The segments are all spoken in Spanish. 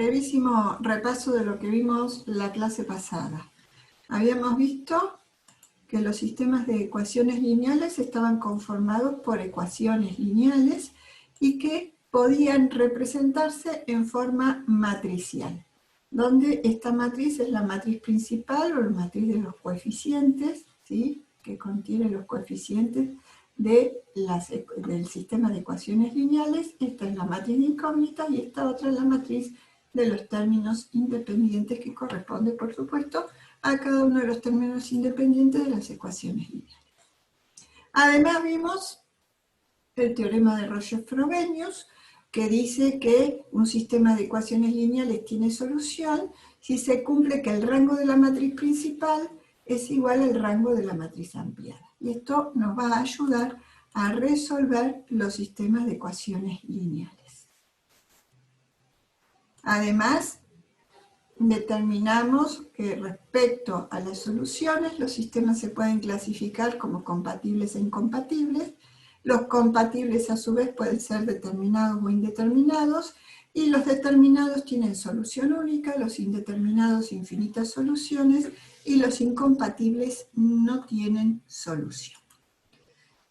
brevísimo repaso de lo que vimos la clase pasada. Habíamos visto que los sistemas de ecuaciones lineales estaban conformados por ecuaciones lineales y que podían representarse en forma matricial, donde esta matriz es la matriz principal o la matriz de los coeficientes, ¿sí?, que contiene los coeficientes del sistema de ecuaciones lineales. Esta es la matriz de incógnitas y esta otra es la matriz de los términos independientes, que corresponde, por supuesto, a cada uno de los términos independientes de las ecuaciones lineales. Además vimos el teorema de Roger-Frobenius, que dice que un sistema de ecuaciones lineales tiene solución si se cumple que el rango de la matriz principal es igual al rango de la matriz ampliada. Y esto nos va a ayudar a resolver los sistemas de ecuaciones lineales. Además, determinamos que respecto a las soluciones, los sistemas se pueden clasificar como compatibles e incompatibles. Los compatibles a su vez pueden ser determinados o indeterminados, y los determinados tienen solución única, los indeterminados infinitas soluciones, y los incompatibles no tienen solución.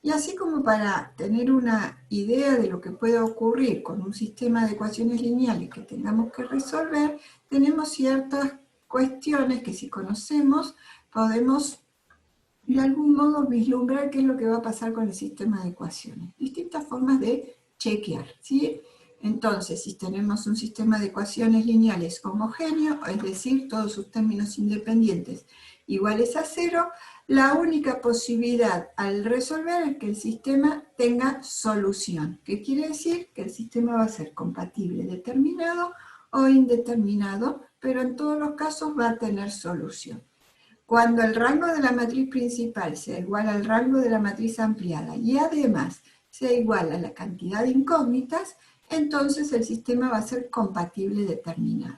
Y así como para tener una idea de lo que puede ocurrir con un sistema de ecuaciones lineales que tengamos que resolver, tenemos ciertas cuestiones que, si conocemos, podemos de algún modo vislumbrar qué es lo que va a pasar con el sistema de ecuaciones. Distintas formas de chequear, ¿sí? Entonces, si tenemos un sistema de ecuaciones lineales homogéneo, es decir, todos sus términos independientes iguales a 0, la única posibilidad al resolver es que el sistema tenga solución. ¿Qué quiere decir? Que el sistema va a ser compatible, determinado o indeterminado, pero en todos los casos va a tener solución. Cuando el rango de la matriz principal sea igual al rango de la matriz ampliada y además sea igual a la cantidad de incógnitas, entonces el sistema va a ser compatible determinado,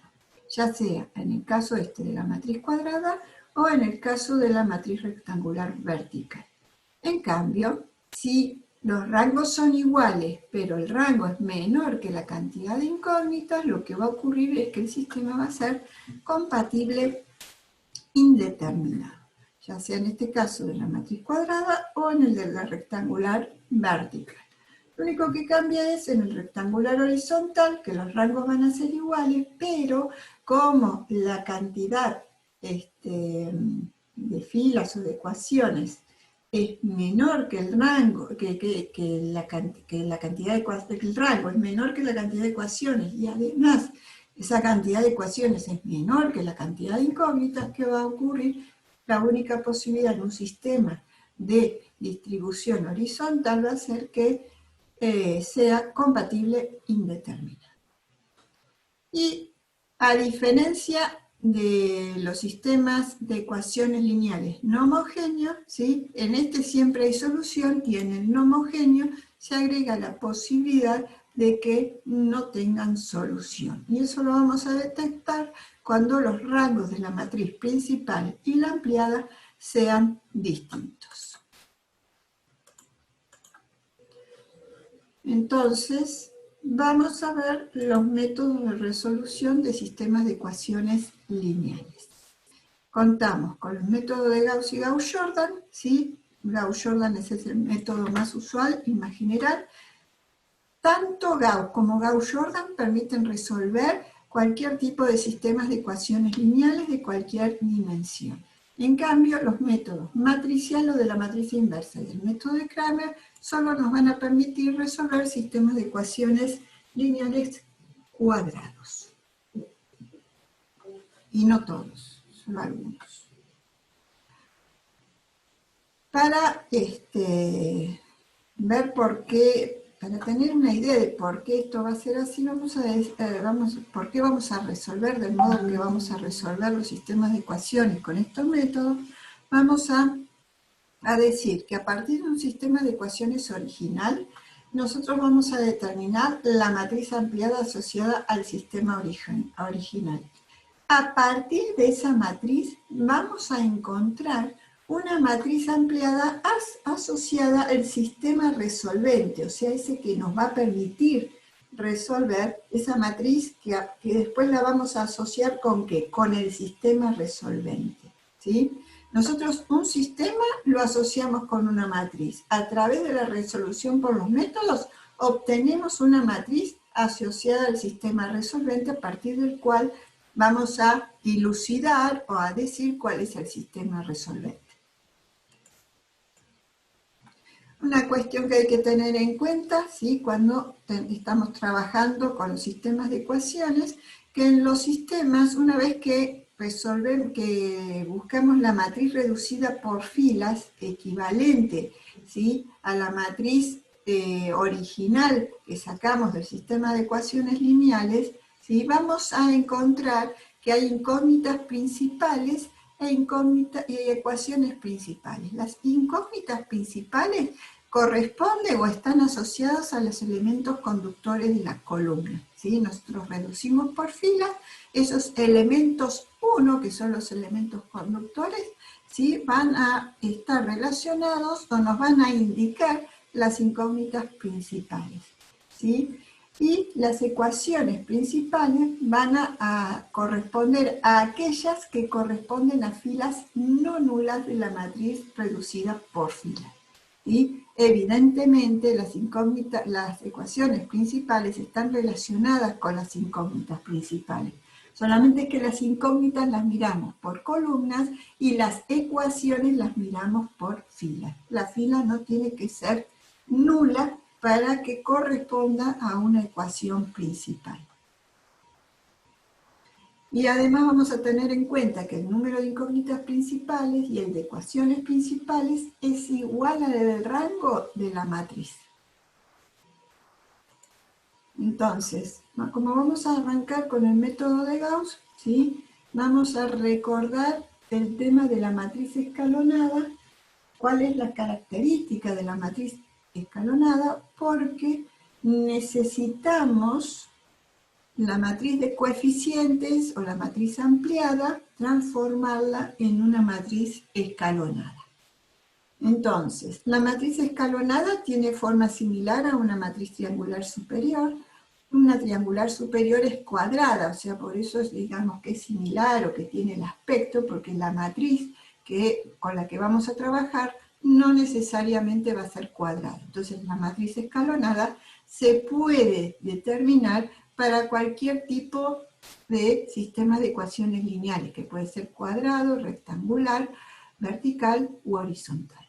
ya sea en el caso de la matriz cuadrada o en el caso de la matriz rectangular vertical. En cambio, si los rangos son iguales, pero el rango es menor que la cantidad de incógnitas, lo que va a ocurrir es que el sistema va a ser compatible indeterminado, ya sea en este caso de la matriz cuadrada o en el de la rectangular vertical. Lo único que cambia es en el rectangular horizontal, que los rangos van a ser iguales, pero como la cantidad de filas o de ecuaciones es menor que el rango, la cantidad de el rango es menor que la cantidad de ecuaciones, y además esa cantidad de ecuaciones es menor que la cantidad de incógnitas, ¿qué va a ocurrir? La única posibilidad en un sistema de distribución horizontal va a ser que sea compatible indeterminado. Y a diferencia de los sistemas de ecuaciones lineales no homogéneos, ¿sí?, en este siempre hay solución, y en el no homogéneo se agrega la posibilidad de que no tengan solución. Y eso lo vamos a detectar cuando los rangos de la matriz principal y la ampliada sean distintos. Entonces, vamos a ver los métodos de resolución de sistemas de ecuaciones lineales. Contamos con el método de Gauss y Gauss-Jordan, ¿sí? Gauss-Jordan es el método más usual y más general. Tanto Gauss como Gauss-Jordan permiten resolver cualquier tipo de sistemas de ecuaciones lineales de cualquier dimensión. En cambio, los métodos matricial o de la matriz inversa y el método de Cramer solo nos van a permitir resolver sistemas de ecuaciones lineales cuadrados. Y no todos, solo algunos. Para ver por qué, para tener una idea de por qué esto va a ser así, por qué vamos a resolver del modo que vamos a resolver los sistemas de ecuaciones con estos métodos, vamos a decir que a partir de un sistema de ecuaciones original, nosotros vamos a determinar la matriz ampliada asociada al sistema original. A partir de esa matriz vamos a encontrar una matriz ampliada asociada al sistema resolvente, o sea, ese que nos va a permitir resolver esa matriz que después la vamos a asociar ¿con qué? Con el sistema resolvente, ¿sí? Nosotros un sistema lo asociamos con una matriz. A través de la resolución por los métodos obtenemos una matriz asociada al sistema resolvente a partir del cual vamos a dilucidar o a decir cuál es el sistema resolvente. Una cuestión que hay que tener en cuenta, ¿sí?, cuando estamos trabajando con los sistemas de ecuaciones, que en los sistemas, una vez que buscamos la matriz reducida por filas equivalente, ¿sí?, a la matriz original que sacamos del sistema de ecuaciones lineales, ¿sí?, vamos a encontrar que hay incógnitas principales y ecuaciones principales. Las incógnitas principales corresponden o están asociadas a los elementos conductores de la columna, ¿sí? Nosotros reducimos por fila esos elementos 1, que son los elementos conductores, ¿sí?, van a estar relacionados o nos van a indicar las incógnitas principales, ¿sí? Y las ecuaciones principales van a corresponder a aquellas que corresponden a filas no nulas de la matriz reducida por fila. Y evidentemente las ecuaciones principales están relacionadas con las incógnitas principales. Solamente que las incógnitas las miramos por columnas y las ecuaciones las miramos por filas. La fila no tiene que ser nula para que corresponda a una ecuación principal. Y además vamos a tener en cuenta que el número de incógnitas principales y el de ecuaciones principales es igual al del rango de la matriz. Entonces, como vamos a arrancar con el método de Gauss, ¿sí?, vamos a recordar el tema de la matriz escalonada, cuál es la característica de la matriz escalonada, porque necesitamos la matriz de coeficientes o la matriz ampliada, transformarla en una matriz escalonada. Entonces, la matriz escalonada tiene forma similar a una matriz triangular superior. Una triangular superior es cuadrada, o sea, por eso digamos que es similar o que tiene el aspecto, porque la matriz con la que vamos a trabajar no necesariamente va a ser cuadrada. Entonces, la matriz escalonada se puede determinar para cualquier tipo de sistema de ecuaciones lineales, que puede ser cuadrado, rectangular, vertical u horizontal.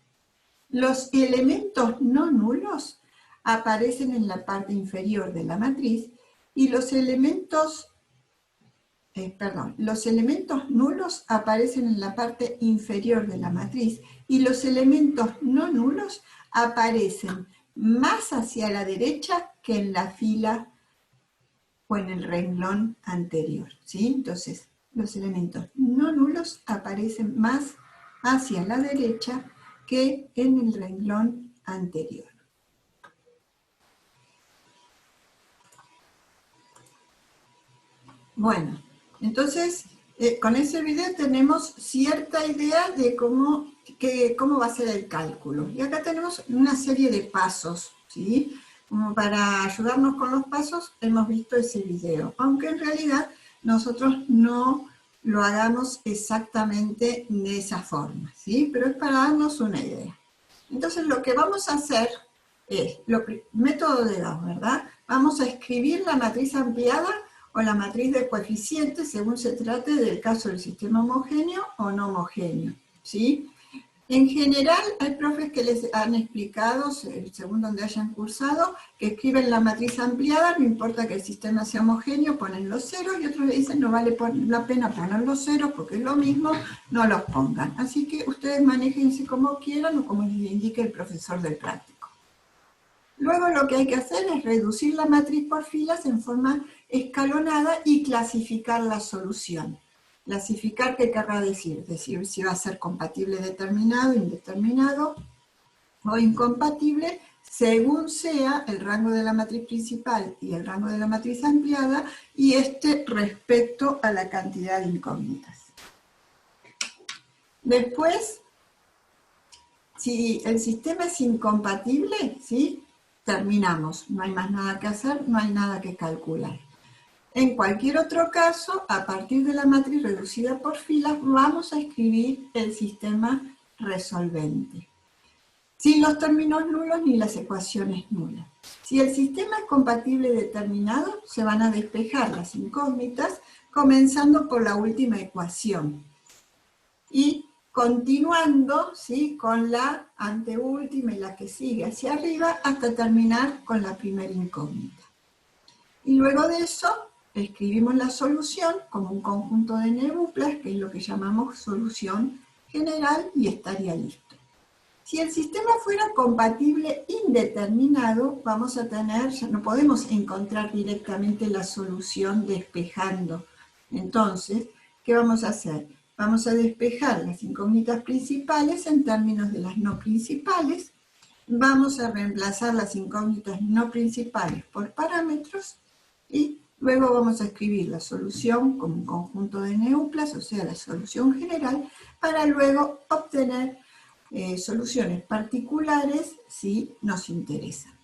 Los elementos no nulos aparecen en la parte inferior de la matriz y los elementos nulos aparecen en la parte inferior de la matriz y los elementos no nulos aparecen más hacia la derecha que en la fila o en el renglón anterior, ¿sí? Entonces, los elementos no nulos aparecen más hacia la derecha que en el renglón anterior. Bueno, entonces, con ese video tenemos cierta idea de cómo va a ser el cálculo. Y acá tenemos una serie de pasos, ¿sí? Como para ayudarnos con los pasos, hemos visto ese video, aunque en realidad nosotros no lo hagamos exactamente de esa forma, ¿sí? Pero es para darnos una idea. Entonces lo que vamos a hacer es, método de Gauss, ¿verdad? Vamos a escribir la matriz ampliada o la matriz de coeficientes según se trate del caso del sistema homogéneo o no homogéneo, ¿sí? En general, hay profes que les han explicado, según donde hayan cursado, que escriben la matriz ampliada, no importa que el sistema sea homogéneo, ponen los ceros, y otros le dicen no vale la pena poner los ceros porque es lo mismo, no los pongan. Así que ustedes manéjense como quieran o como les indique el profesor del práctico. Luego lo que hay que hacer es reducir la matriz por filas en forma escalonada y clasificar la solución. Clasificar, ¿qué querrá decir? Decir si va a ser compatible determinado, indeterminado o incompatible, según sea el rango de la matriz principal y el rango de la matriz ampliada, y respecto a la cantidad de incógnitas. Después, si el sistema es incompatible, ¿sí?, terminamos, no hay más nada que hacer, no hay nada que calcular. En cualquier otro caso, a partir de la matriz reducida por filas, vamos a escribir el sistema resolvente, sin los términos nulos ni las ecuaciones nulas. Si el sistema es compatible determinado, se van a despejar las incógnitas, comenzando por la última ecuación y continuando, ¿sí?, con la anteúltima y la que sigue hacia arriba hasta terminar con la primera incógnita. Y luego de eso, escribimos la solución como un conjunto de nebuplas, que es lo que llamamos solución general, y estaría listo. Si el sistema fuera compatible indeterminado, vamos a tener, ya no podemos encontrar directamente la solución despejando. Entonces, ¿qué vamos a hacer? Vamos a despejar las incógnitas principales en términos de las no principales. Vamos a reemplazar las incógnitas no principales por parámetros y luego vamos a escribir la solución como un conjunto de nebuplas, o sea, la solución general, para luego obtener soluciones particulares si nos interesan.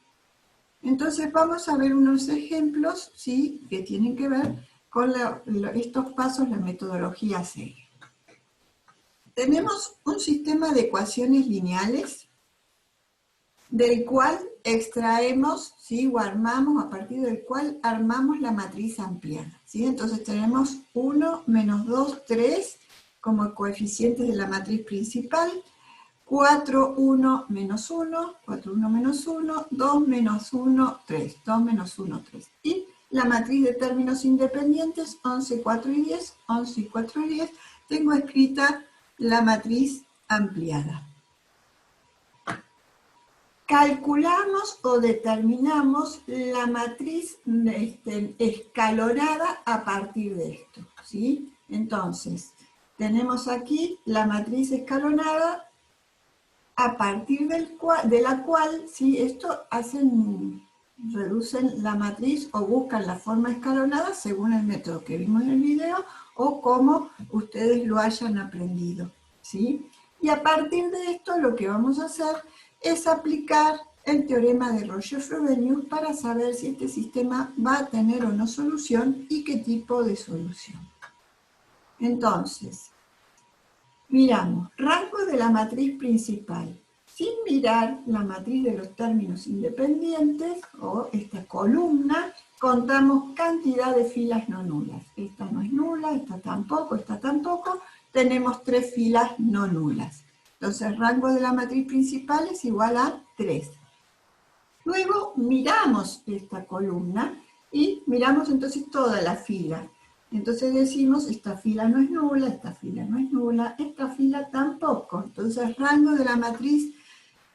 Entonces vamos a ver unos ejemplos, ¿sí?, que tienen que ver con estos pasos, la metodología a seguir. Tenemos un sistema de ecuaciones lineales del cual extraemos, ¿sí?, o armamos, a partir del cual armamos la matriz ampliada, ¿sí? Entonces tenemos 1, menos 2, 3 como coeficientes de la matriz principal, 4, 1, menos 1, 4, 1, menos 1, 2, menos 1, 3, 2, menos 1, 3. Y la matriz de términos independientes, 11, 4 y 10, 11 y 4 y 10, tengo escrita la matriz ampliada. Calculamos o determinamos la matriz escalonada a partir de esto, ¿sí? Entonces, tenemos aquí la matriz escalonada a partir de la cual, ¿sí?, esto reducen la matriz o buscan la forma escalonada según el método que vimos en el video o como ustedes lo hayan aprendido, ¿sí? Y a partir de esto lo que vamos a hacer es aplicar el teorema de Roger-Frobenius para saber si este sistema va a tener o no solución y qué tipo de solución. Entonces, miramos rango de la matriz principal. Sin mirar la matriz de los términos independientes, o esta columna, contamos cantidad de filas no nulas. Esta no es nula, esta tampoco, tenemos 3 filas no nulas. Entonces, rango de la matriz principal es igual a 3. Luego miramos esta columna y miramos entonces toda la fila. Entonces decimos, esta fila no es nula, esta fila no es nula, esta fila tampoco. Entonces, rango de la matriz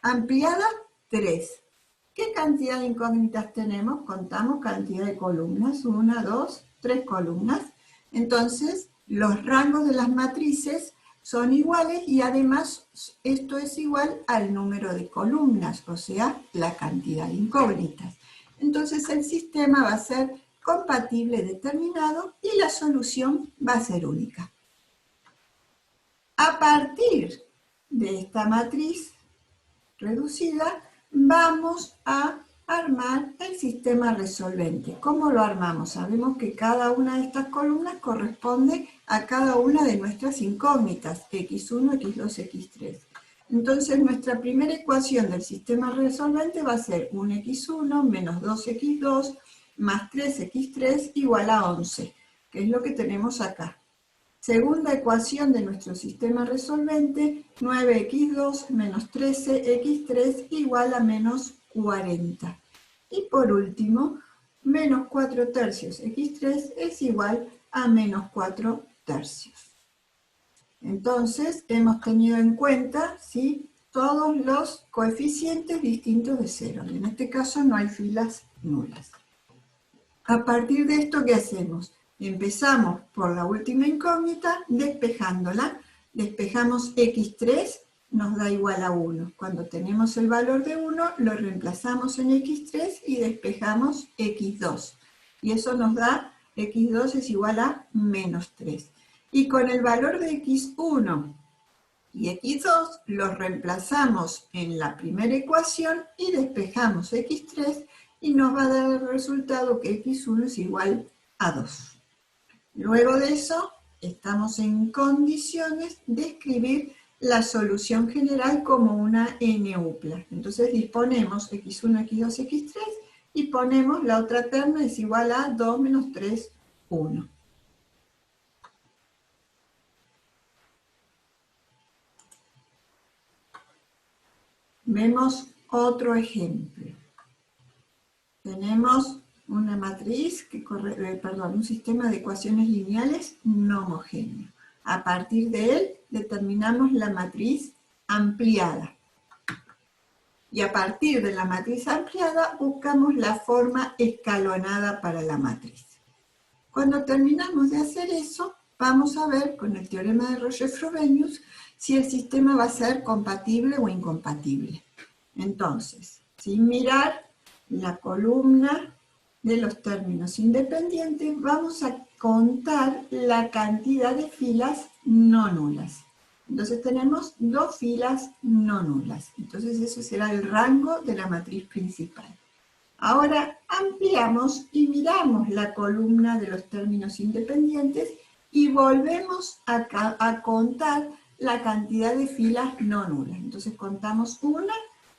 ampliada, 3. ¿Qué cantidad de incógnitas tenemos? Contamos cantidad de columnas, 1, 2, 3 columnas. Entonces, los rangos de las matrices son iguales y además esto es igual al número de columnas, o sea, la cantidad de incógnitas. Entonces, el sistema va a ser compatible determinado y la solución va a ser única. A partir de esta matriz reducida, vamos a armar el sistema resolvente. ¿Cómo lo armamos? Sabemos que cada una de estas columnas corresponde a cada una de nuestras incógnitas, x1, x2, x3. Entonces, nuestra primera ecuación del sistema resolvente va a ser 1x1 menos 2x2 más 3x3 igual a 11, que es lo que tenemos acá. Segunda ecuación de nuestro sistema resolvente, 9x2 menos 13x3 igual a menos 40. Y por último, menos 4 tercios x3 es igual a menos 4 tercios. Entonces, hemos tenido en cuenta, ¿sí?, todos los coeficientes distintos de 0. En este caso no hay filas nulas. A partir de esto, ¿qué hacemos? Empezamos por la última incógnita, despejándola. Despejamos x3, nos da igual a 1. Cuando tenemos el valor de 1, lo reemplazamos en x3 y despejamos x2. Y eso nos da, x2 es igual a menos 3. Y con el valor de x1 y x2 los reemplazamos en la primera ecuación y despejamos x3 y nos va a dar el resultado que x1 es igual a 2. Luego de eso, estamos en condiciones de escribir la solución general como una n-upla. Entonces disponemos x1, x2, x3 y ponemos la otra terna es igual a 2 menos 3, 1. Vemos otro ejemplo. Tenemos una matriz un sistema de ecuaciones lineales no homogéneo. A partir de él determinamos la matriz ampliada. Y a partir de la matriz ampliada buscamos la forma escalonada para la matriz. Cuando terminamos de hacer eso, vamos a ver con el teorema de Roger-Frobenius si el sistema va a ser compatible o incompatible. Entonces, sin mirar la columna de los términos independientes, vamos a contar la cantidad de filas no nulas. Entonces tenemos 2 filas no nulas. Entonces eso será el rango de la matriz principal. Ahora ampliamos y miramos la columna de los términos independientes y volvemos a contar la cantidad de filas no nulas. Entonces contamos 1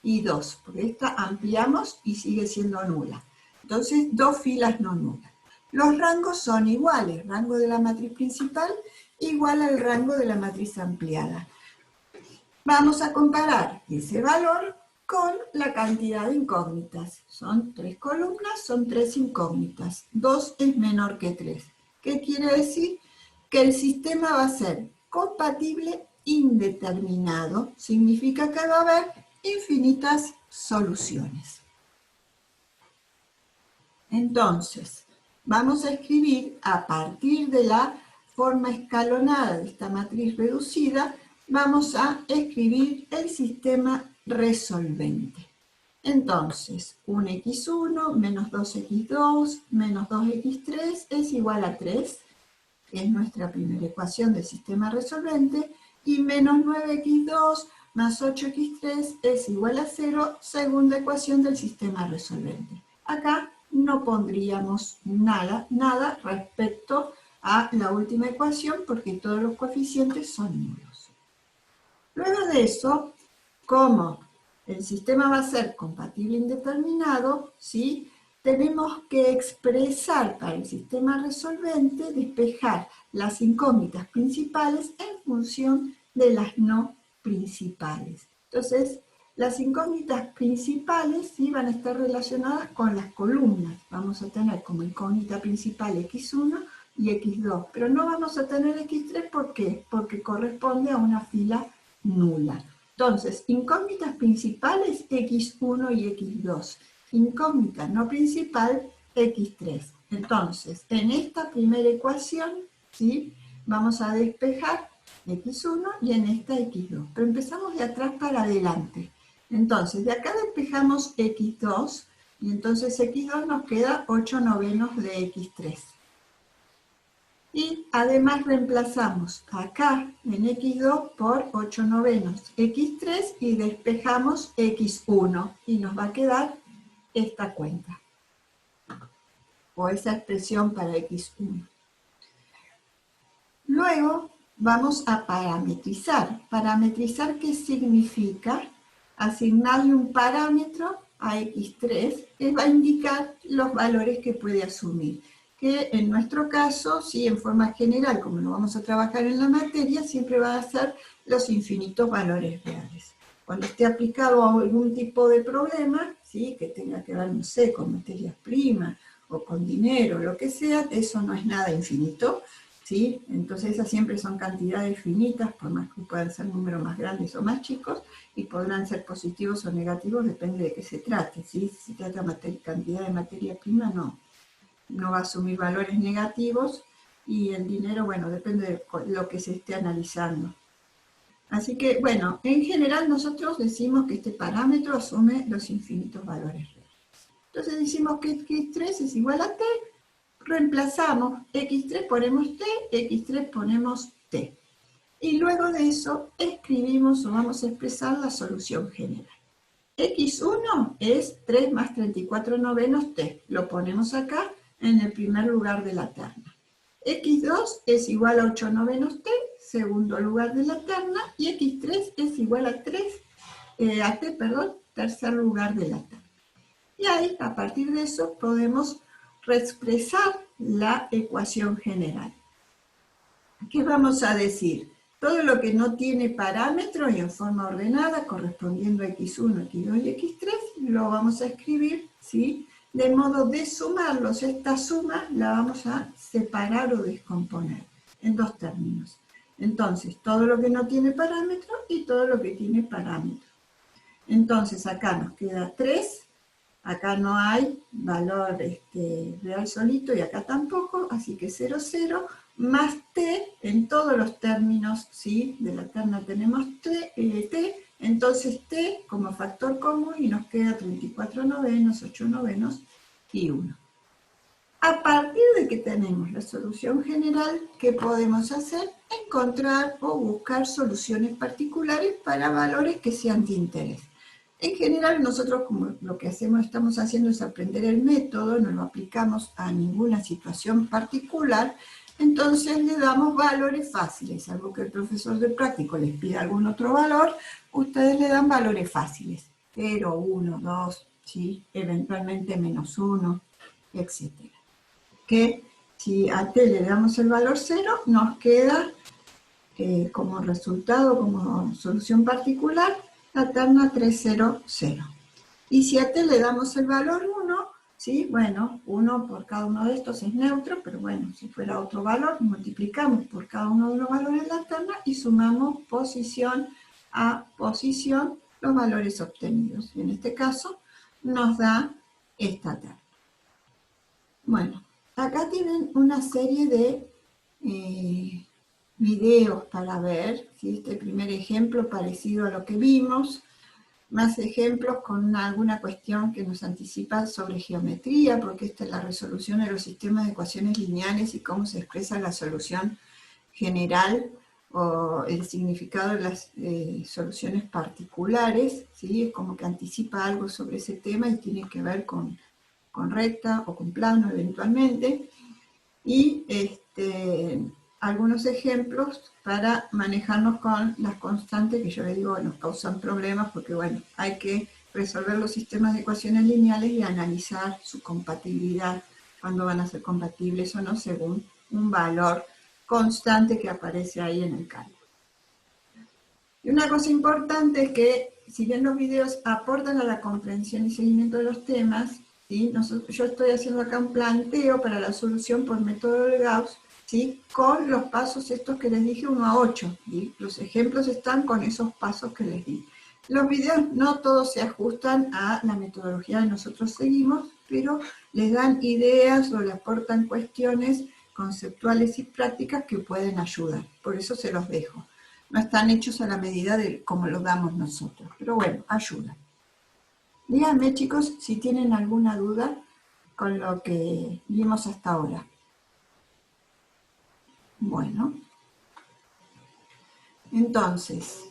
y 2, porque esta ampliamos y sigue siendo nula. Entonces 2 filas no nulas. Los rangos son iguales, rango de la matriz principal igual al rango de la matriz ampliada. Vamos a comparar ese valor con la cantidad de incógnitas. Son 3 columnas, son 3 incógnitas. 2 es menor que 3. ¿Qué quiere decir? Que el sistema va a ser compatible indeterminado. Significa que va a haber infinitas soluciones. Entonces, vamos a escribir a partir de la forma escalonada de esta matriz reducida, vamos a escribir el sistema resolvente. Entonces, 1x1 menos 2x2 menos 2x3 es igual a 3, que es nuestra primera ecuación del sistema resolvente, y menos 9x2 más 8x3 es igual a 0, segunda ecuación del sistema resolvente. Acá no pondríamos nada respecto a la última ecuación porque todos los coeficientes son nulos. Luego de eso, como el sistema va a ser compatible indeterminado, ¿sí? Tenemos que expresar para el sistema resolvente, despejar las incógnitas principales en función de las no principales. Entonces, las incógnitas principales ¿sí? van a estar relacionadas con las columnas. Vamos a tener como incógnita principal x1 y x2, pero no vamos a tener x3, ¿por qué? Porque corresponde a una fila nula. Entonces, incógnitas principales x1 y x2. Incógnita no principal x3. Entonces, en esta primera ecuación, ¿sí? vamos a despejar x1 y en esta x2. Pero empezamos de atrás para adelante. Entonces, de acá despejamos x2 y entonces x2 nos queda 8 novenos de x3. Y además reemplazamos acá en x2 por 8 novenos x3 y despejamos x1 y nos va a quedar esta cuenta o esa expresión para x1. Luego vamos a parametrizar. ¿Parametrizar qué significa? Asignarle un parámetro a x3 que va a indicar los valores que puede asumir. Que en nuestro caso, sí, en forma general, como lo vamos a trabajar en la materia, siempre va a ser los infinitos valores reales. Cuando esté aplicado a algún tipo de problema, ¿sí? que tenga que ver, no sé, con materias primas o con dinero, lo que sea, eso no es nada infinito, ¿sí? Entonces esas siempre son cantidades finitas, por más que puedan ser números más grandes o más chicos, y podrán ser positivos o negativos, depende de qué se trate, ¿sí? Si se trata de cantidad de materia prima, no va a asumir valores negativos, y el dinero, bueno, depende de lo que se esté analizando. Así que, bueno, en general nosotros decimos que este parámetro asume los infinitos valores reales. Entonces decimos que x3 es igual a t, reemplazamos x3 ponemos t, x3 ponemos t. y luego de eso escribimos o vamos a expresar la solución general. X1 es 3 más 34 novenos t, lo ponemos acá en el primer lugar de la terna. X2 es igual a 8 novenos t, segundo lugar de la terna, y X3 es igual a t, tercer lugar de la terna. Y ahí, a partir de eso, podemos reexpresar la ecuación general. ¿Qué vamos a decir? Todo lo que no tiene parámetros y en forma ordenada, correspondiendo a X1, X2 y X3, lo vamos a escribir, ¿sí? De modo de sumarlos. Esta suma la vamos a separar o descomponer en dos términos. Entonces, todo lo que no tiene parámetros y todo lo que tiene parámetros. Entonces, acá nos queda 3. Acá no hay valor real solito y acá tampoco, así que 0, 0, más t, en todos los términos, ¿sí? De la terna tenemos t, entonces t como factor común y nos queda 34 novenos, 8 novenos y 1. A partir de que tenemos la solución general, ¿qué podemos hacer? Encontrar o buscar soluciones particulares para valores que sean de interés. En general, nosotros como lo que estamos haciendo es aprender el método, no lo aplicamos a ninguna situación particular, entonces le damos valores fáciles, salvo que el profesor de práctico les pida algún otro valor, ustedes le dan valores fáciles, 0, 1, 2, ¿sí? Eventualmente menos 1, etc. Que si a t le damos el valor 0, nos queda como resultado, como solución particular, la terna 3, 0, 0. Y si a t le damos el valor 1, ¿sí? Bueno, 1 por cada uno de estos es neutro, pero bueno, si fuera otro valor, multiplicamos por cada uno de los valores de la terna y sumamos posición a posición los valores obtenidos. En este caso, nos da esta terna. Bueno, acá tienen una serie de videos para ver, ¿sí? Este primer ejemplo parecido a lo que vimos, más ejemplos con alguna cuestión que nos anticipa sobre geometría, porque esta es la resolución de los sistemas de ecuaciones lineales y cómo se expresa la solución general o el significado de las soluciones particulares, ¿sí? Es como que anticipa algo sobre ese tema y tiene que ver con recta o con plano eventualmente, y algunos ejemplos para manejarnos con las constantes que yo les digo nos causan problemas porque bueno, hay que resolver los sistemas de ecuaciones lineales y analizar su compatibilidad, cuándo van a ser compatibles o no, según un valor constante que aparece ahí en el cálculo. Y una cosa importante es que, si bien los videos aportan a la comprensión y seguimiento de los temas, ¿sí? Yo estoy haciendo acá un planteo para la solución por método de Gauss, ¿sí? Con los pasos estos que les dije 1 a 8, ¿sí? Los ejemplos están con esos pasos que les di. Los videos no todos se ajustan a la metodología que nosotros seguimos, pero les dan ideas o le aportan cuestiones conceptuales y prácticas que pueden ayudar. Por eso se los dejo. No están hechos a la medida de cómo lo damos nosotros, pero bueno, ayudan. Díganme, chicos, si tienen alguna duda con lo que vimos hasta ahora. Bueno. Entonces,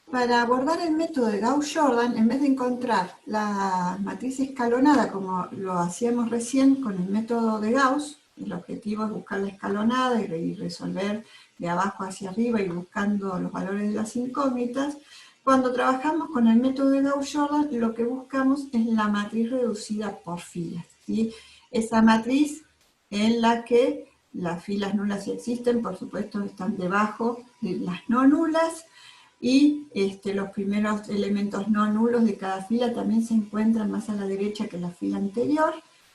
para abordar el método de Gauss-Jordan, en vez de encontrar la matriz escalonada como lo hacíamos recién con el método de Gauss, el objetivo es buscar la escalonada y resolver de abajo hacia arriba y buscando los valores de las incógnitas, cuando trabajamos con el método de Gauss-Jordan, lo que buscamos es la matriz reducida por filas, ¿sí? Esa matriz en la que las filas nulas existen, por supuesto están debajo de las no nulas, y los primeros elementos no nulos de cada fila también se encuentran más a la derecha que la fila anterior.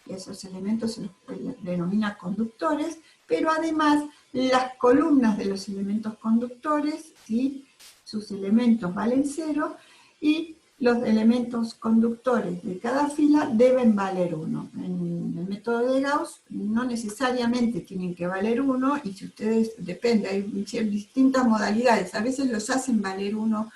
Esos elementos se los denomina conductores, pero además las columnas de los elementos conductores, ¿sí? Sus elementos valen 0, y los elementos conductores de cada fila deben valer 1. En el método de Gauss no necesariamente tienen que valer 1, y si ustedes, depende, hay distintas modalidades. A veces los hacen valer 1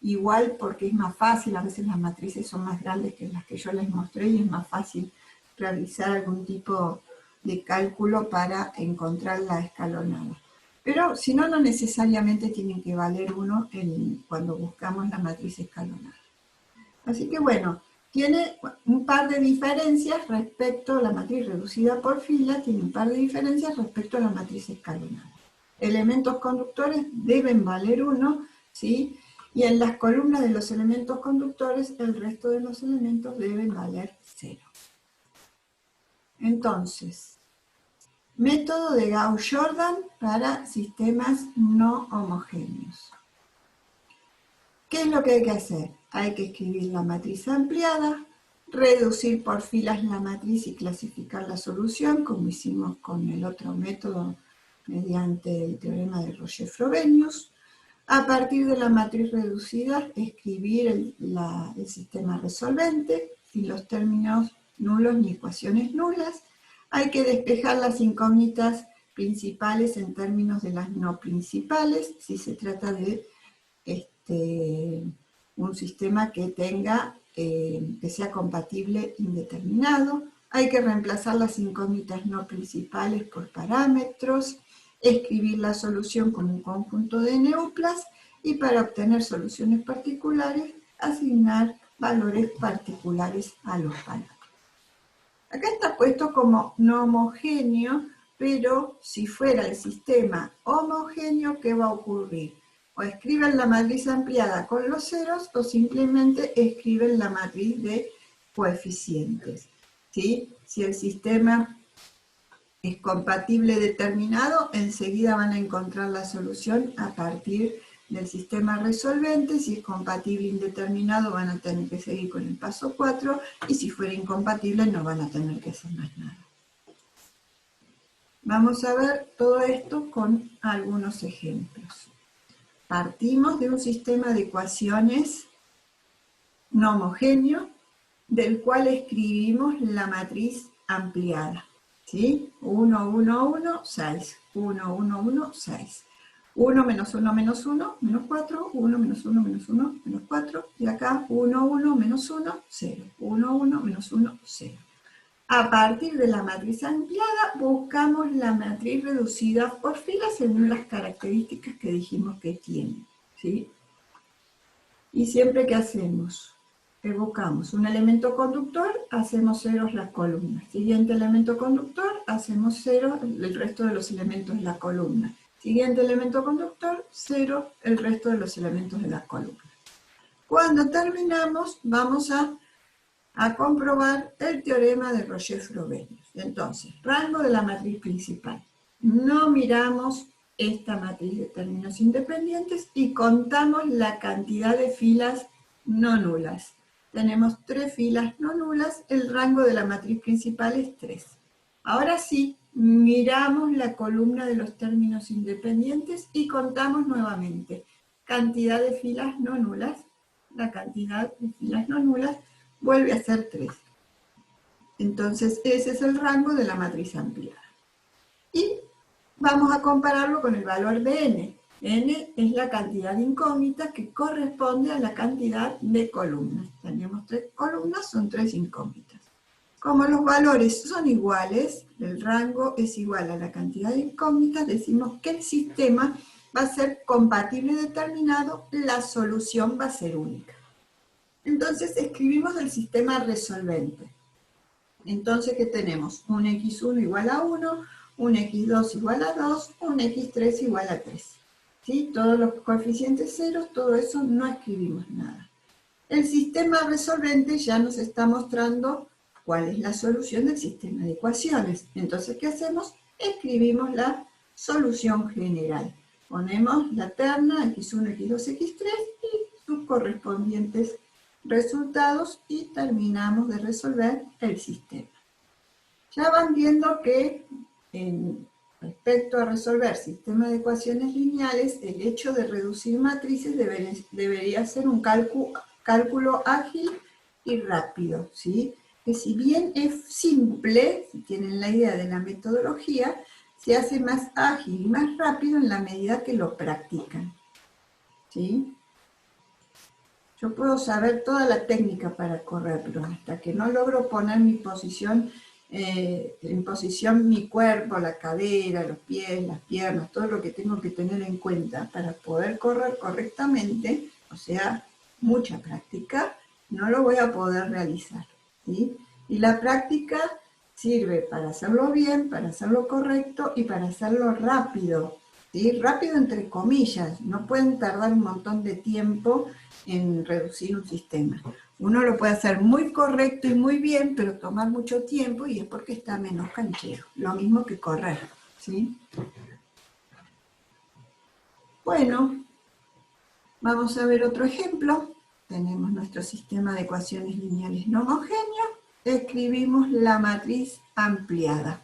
igual porque es más fácil, a veces las matrices son más grandes que las que yo les mostré y es más fácil realizar algún tipo de cálculo para encontrar la escalonada. Pero si no, no necesariamente tienen que valer 1 cuando buscamos la matriz escalonada. Así que bueno, tiene un par de diferencias respecto a la matriz reducida por fila, tiene un par de diferencias respecto a la matriz escalonada. Elementos conductores deben valer 1, ¿sí? Y en las columnas de los elementos conductores, el resto de los elementos deben valer 0. Entonces, método de Gauss-Jordan para sistemas no homogéneos. ¿Qué es lo que hay que hacer? Hay que escribir la matriz ampliada, reducir por filas la matriz y clasificar la solución, como hicimos con el otro método mediante el teorema de Roger-Frobenius. A partir de la matriz reducida, escribir el sistema resolvente, sin los términos nulos ni ecuaciones nulas. Hay que despejar las incógnitas principales en términos de las no principales, si se trata de un sistema que tenga, que sea compatible indeterminado. Hay que reemplazar las incógnitas no principales por parámetros, escribir la solución como un conjunto de neuplas y para obtener soluciones particulares, asignar valores particulares a los parámetros. Acá está puesto como no homogéneo, pero si fuera el sistema homogéneo, ¿qué va a ocurrir? O escriben la matriz ampliada con los ceros o simplemente escriben la matriz de coeficientes, ¿sí? Si el sistema es compatible determinado, enseguida van a encontrar la solución a partir del sistema resolvente. Si es compatible indeterminado, van a tener que seguir con el paso 4, y si fuera incompatible, no van a tener que hacer más nada. Vamos a ver todo esto con algunos ejemplos. Partimos de un sistema de ecuaciones no homogéneo, del cual escribimos la matriz ampliada. ¿Sí? 1, 1, 1, 6. 1, 1, 1, 6. 1 menos 1 menos 1, menos 4. 1 menos 1 menos 1, menos 4. Y acá 1, 1 menos 1, 0. 1, 1 menos 1, 0. A partir de la matriz ampliada, buscamos la matriz reducida por filas según las características que dijimos que tiene. ¿Sí? Y siempre que hacemos, evocamos un elemento conductor, hacemos ceros las columnas. Siguiente elemento conductor, hacemos cero el resto de los elementos de la columna. Siguiente elemento conductor, cero el resto de los elementos de la columna. Cuando terminamos, vamos a comprobar el teorema de Roger-Frobenius. Entonces, rango de la matriz principal. No miramos esta matriz de términos independientes y contamos la cantidad de filas no nulas. Tenemos 3 filas no nulas, el rango de la matriz principal es 3. Ahora sí, miramos la columna de los términos independientes y contamos nuevamente cantidad de filas no nulas. La cantidad de filas no nulas vuelve a ser 3. Entonces, ese es el rango de la matriz ampliada. Y vamos a compararlo con el valor de n. N es la cantidad de incógnitas que corresponde a la cantidad de columnas. Tenemos 3 columnas, son 3 incógnitas. Como los valores son iguales, el rango es igual a la cantidad de incógnitas, decimos que el sistema va a ser compatible determinado, la solución va a ser única. Entonces escribimos el sistema resolvente. Entonces, ¿qué tenemos? Un x1 igual a 1, un x2 igual a 2, un x3 igual a 3. ¿Sí? Todos los coeficientes ceros, todo eso no escribimos nada. El sistema resolvente ya nos está mostrando cuál es la solución del sistema de ecuaciones. Entonces, ¿qué hacemos? Escribimos la solución general. Ponemos la terna x1, x2, x3 y sus correspondientes resultados y terminamos de resolver el sistema. Ya van viendo que respecto a resolver sistemas de ecuaciones lineales, el hecho de reducir matrices debería ser un cálculo ágil y rápido, ¿sí? Que si bien es simple, si tienen la idea de la metodología, se hace más ágil y más rápido en la medida que lo practican, ¿sí? Yo puedo saber toda la técnica para correr, pero hasta que no logro poner mi posición en posición mi cuerpo, la cadera, los pies, las piernas, todo lo que tengo que tener en cuenta para poder correr correctamente, o sea, mucha práctica, no lo voy a poder realizar, ¿sí? Y la práctica sirve para hacerlo bien, para hacerlo correcto y para hacerlo rápido, ¿sí? Rápido entre comillas, no pueden tardar un montón de tiempo en reducir un sistema. Uno lo puede hacer muy correcto y muy bien, pero tomar mucho tiempo y es porque está menos canchero. Lo mismo que correr, ¿sí? Bueno, vamos a ver otro ejemplo. Tenemos nuestro sistema de ecuaciones lineales no homogéneas. Escribimos la matriz ampliada.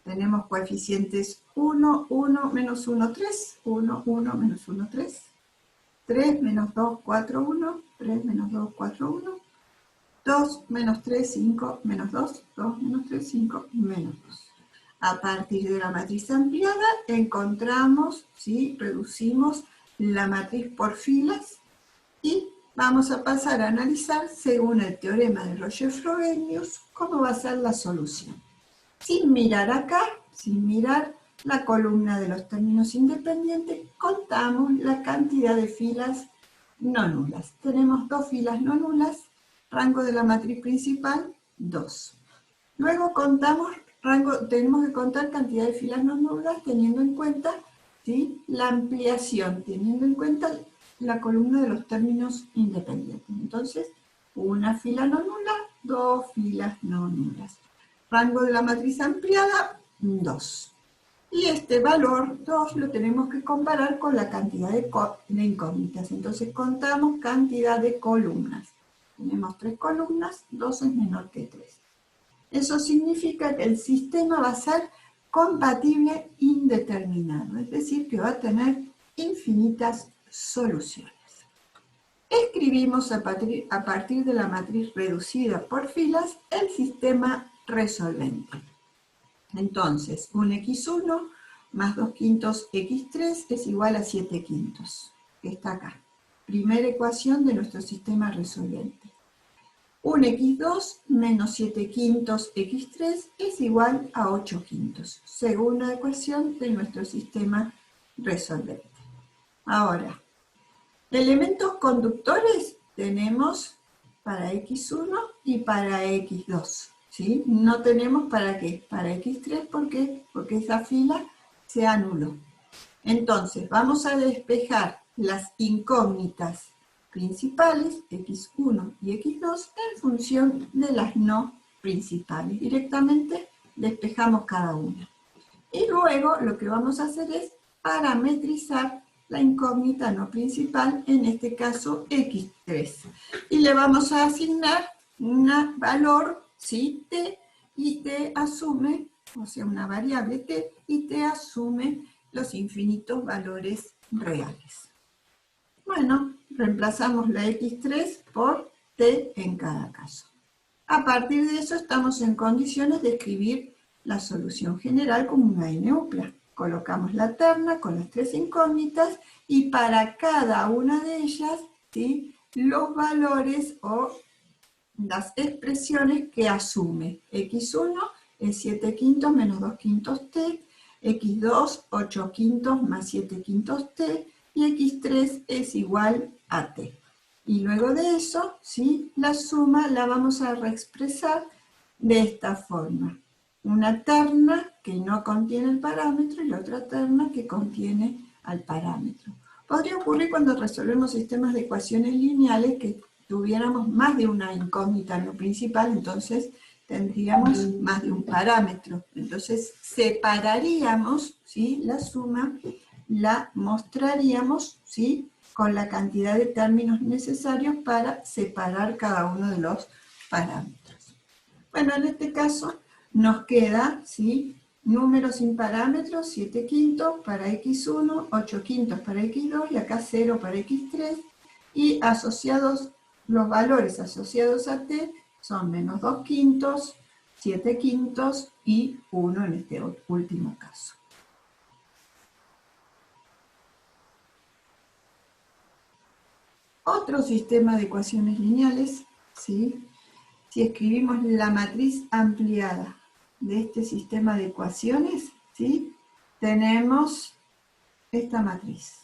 Tenemos coeficientes 1, 1, menos 1, 3, 1, 1, menos 1, 3, 3, menos 2, 4, 1, 3, menos 2, 4, 1, 2, menos 3, 5, menos 2, 2, menos 3, 5, menos 2. A partir de la matriz ampliada encontramos, ¿sí? Reducimos la matriz por filas y vamos a pasar a analizar, según el teorema de Roger-Frobenius, cómo va a ser la solución. Sin mirar acá, sin mirar la columna de los términos independientes, contamos la cantidad de filas no nulas. Tenemos 2 filas no nulas, rango de la matriz principal, 2. Luego tenemos que contar cantidad de filas no nulas teniendo en cuenta, ¿sí? La ampliación, teniendo en cuenta la columna de los términos independientes. Entonces, una fila no nula, 2 filas no nulas. Rango de la matriz ampliada, 2. Y este valor 2 lo tenemos que comparar con la cantidad de incógnitas. Entonces contamos cantidad de columnas. Tenemos 3 columnas, 2 es menor que 3. Eso significa que el sistema va a ser compatible indeterminado, es decir, que va a tener infinitas soluciones. Escribimos a partir de la matriz reducida por filas el sistema resolvente. Entonces, un x1 más 2 quintos x3 es igual a 7 quintos, que está acá. Primera ecuación de nuestro sistema resolvente. Un x2 menos 7 quintos x3 es igual a 8 quintos. Segunda ecuación de nuestro sistema resolvente. Ahora, elementos conductores tenemos para x1 y para x2. ¿Sí? No tenemos para qué, para x3, ¿por qué? Porque esa fila se anuló. Entonces, vamos a despejar las incógnitas principales, x1 y x2, en función de las no principales. Directamente despejamos cada una. Y luego lo que vamos a hacer es parametrizar la incógnita no principal, en este caso x3. Y le vamos a asignar un valor, ¿sí? T, y T asume, o sea, una variable T, y T asume los infinitos valores reales. Bueno, reemplazamos la x3 por T en cada caso. A partir de eso estamos en condiciones de escribir la solución general como una n-upla. Colocamos la terna con las 3 incógnitas y para cada una de ellas, ¿sí? Los valores o las expresiones que asume. x1 es 7 quintos menos 2 quintos t, x2 8 quintos más 7 quintos t y x3 es igual a t. Y luego de eso, ¿sí? La suma la vamos a reexpresar de esta forma. Una terna que no contiene el parámetro y la otra terna que contiene al parámetro. Podría ocurrir cuando resolvemos sistemas de ecuaciones lineales que tuviéramos más de una incógnita no principal, entonces tendríamos más de un parámetro. Entonces separaríamos, ¿sí? La suma, la mostraríamos, ¿sí? Con la cantidad de términos necesarios para separar cada uno de los parámetros. Bueno, en este caso nos queda, ¿sí? Números sin parámetros, 7 quintos para x1, 8 quintos para x2 y acá 0 para x3. Y asociados, los valores asociados a t son menos 2 quintos, 7 quintos y 1 en este último caso. Otro sistema de ecuaciones lineales, ¿sí? Si escribimos la matriz ampliada de este sistema de ecuaciones, ¿sí? Tenemos esta matriz.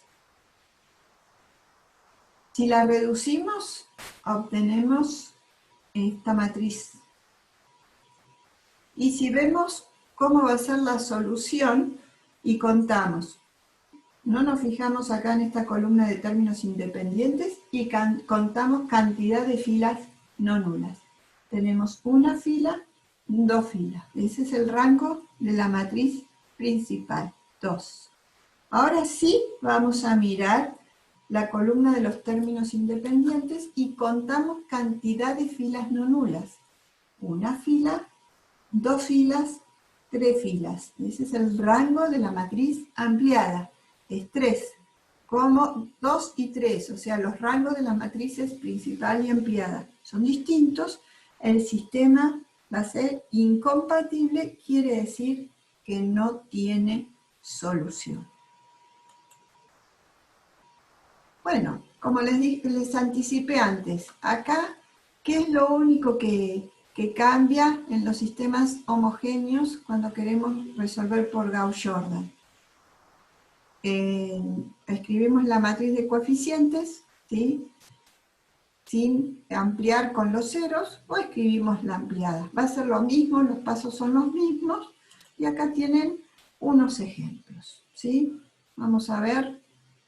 Si la reducimos, obtenemos esta matriz. Y si vemos cómo va a ser la solución y contamos, no nos fijamos acá en esta columna de términos independientes y contamos cantidad de filas no nulas. Tenemos una fila, dos filas. Ese es el rango de la matriz principal, 2. Ahora sí vamos a mirar la columna de los términos independientes y contamos cantidad de filas no nulas. Una fila, dos filas, tres filas. Ese es el rango de la matriz ampliada. Es 3, como 2 y 3, o sea, los rangos de las matrices principal y ampliada son distintos. El sistema va a ser incompatible, quiere decir que no tiene solución. Bueno, como les anticipé antes, acá, ¿qué es lo único que cambia en los sistemas homogéneos cuando queremos resolver por Gauss-Jordan? Escribimos la matriz de coeficientes, ¿sí? Sin ampliar con los ceros, o escribimos la ampliada. Va a ser lo mismo, los pasos son los mismos, y acá tienen unos ejemplos, ¿sí? Vamos a ver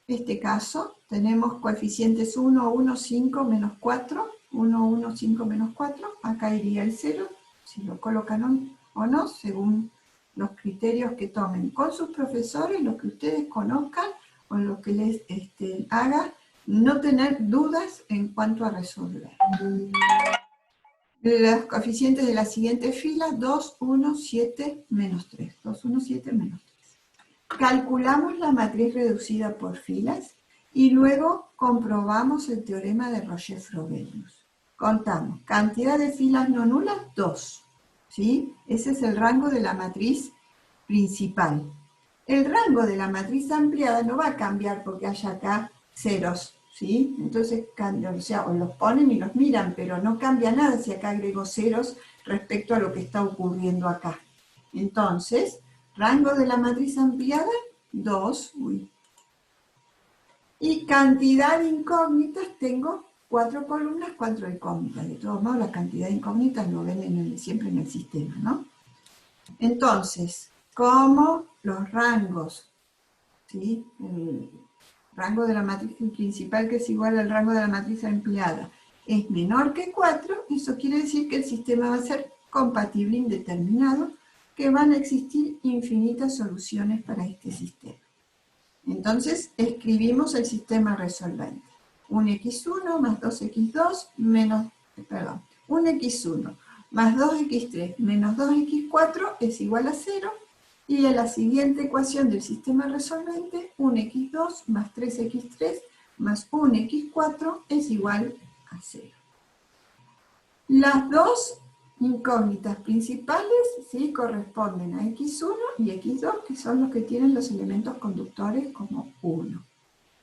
este caso. Tenemos coeficientes 1, 1, 5, menos 4, 1, 1, 5, menos 4, acá iría el 0, si lo colocan o no, según los criterios que tomen con sus profesores, lo que ustedes conozcan o lo que les haga, no tener dudas en cuanto a resolver. Los coeficientes de la siguiente fila, 2, 1, 7, menos 3. 2, 1, 7, menos 3. Calculamos la matriz reducida por filas y luego comprobamos el teorema de Roger-Frobenius. Contamos, cantidad de filas no nulas, 2. ¿Sí? Ese es el rango de la matriz principal. El rango de la matriz ampliada no va a cambiar porque haya acá ceros, ¿sí? Entonces, o sea, o los ponen y los miran, pero no cambia nada si acá agrego ceros respecto a lo que está ocurriendo acá. Entonces, rango de la matriz ampliada, 2. Y cantidad de incógnitas, tengo 4 columnas, 4 incógnitas. De todos modos, la cantidad de incógnitas lo ven siempre en el sistema, ¿no? Entonces, como los rangos, ¿sí? El rango de la matriz principal, que es igual al rango de la matriz ampliada, es menor que 4, eso quiere decir que el sistema va a ser compatible indeterminado, que van a existir infinitas soluciones para este sistema. Entonces, escribimos el sistema resolvente. Un x1 más 2x2 menos, un x1 más 2x3 menos 2x4 es igual a 0, y en la siguiente ecuación del sistema resolvente, un x2 más 3x3 más un x4 es igual a 0. Las dos incógnitas principales, ¿sí?, corresponden a x1 y x2, que son los que tienen los elementos conductores como 1.